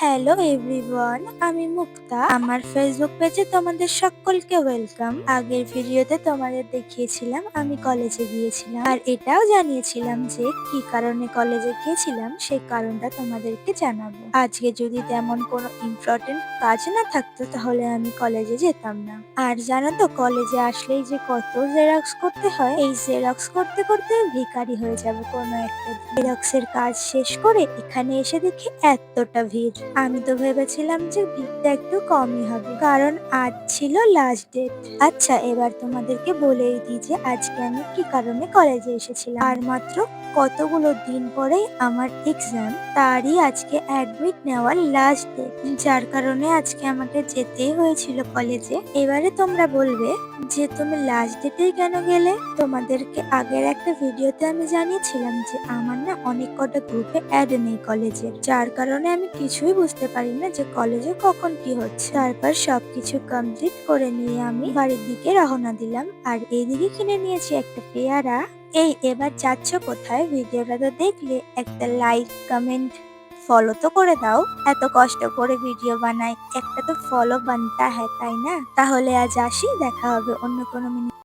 Hello everyone, আমি মুক্তা। আমার Facebook পেজে তোমাদের সকলকে ওয়েলকাম। আগের ভিডিওতে তোমাদের দেখিয়েছিলাম আমি কলেজে গিয়েছিলাম, আর এটাও জানিয়েছিলাম যে কি কারণে কলেজে গিয়েছিলাম সেই কারণটা তোমাদেরকে জানাবো। আজকে যদি তেমন কোনো ইম্পর্টেন্ট কাজ না থাকতো তাহলে আমি কলেজে যেতাম না। আর জানো তো কলেজে আসলেই যে কত জেরক্স করতে হয়, এই জেরক্স করতে করতে ভিখারি হয়ে যাবে কোনো একটা দিন। জেরক্সের কাজ শেষ করে এখানে এসে দেখি এতটা ভিড়। আমি তো ভেবেছিলাম যে ভিড়টা একটু কমই হবে, কারণ আজ ছিল লাস্ট ডেট। আচ্ছা, এবার তোমাদেরকে বলেই দিই যে আজকে আমি কি কারণে কলেজে এসেছিলাম। আর মাত্র কতগুলো দিন পরেই আমার এক্সাম, তারই আজকে অ্যাডমিট নেওয়ার লাস্ট ডেট, যার কারণে আজকে আমাকে যেতেই হয়েছিল কলেজে। এবারে তোমরা বলবে যে তুমি লাস্ট ডেটেই কেন গেলে? তোমাদেরকে আগের একটা ভিডিওতে আমি জানিয়েছিলাম যে আমার না অনেক কটা গ্রুপে অ্যাড নেই কলেজের, যার কারণে আমি কিছুই বুঝতে পারি না যে কলেজে কখন কি হচ্ছে। তারপর সবকিছু কমপ্লিট করে নিয়ে আমি বাড়ির দিকে রওনা দিলাম, আর এইদিকে কিনে নিয়েছি একটা পেয়ারা। এই এবার যাচ্ছ কোথায়? ভিডিওটা তো দেখলে, একটা লাইক কমেন্ট ফলো তো করে দাও। এত কষ্ট করে ভিডিও বানাই, একটা তো ফলো বানতা হ্যাঁ, তাই না? তাহলে আজ আসি, দেখা হবে অন্য কোনো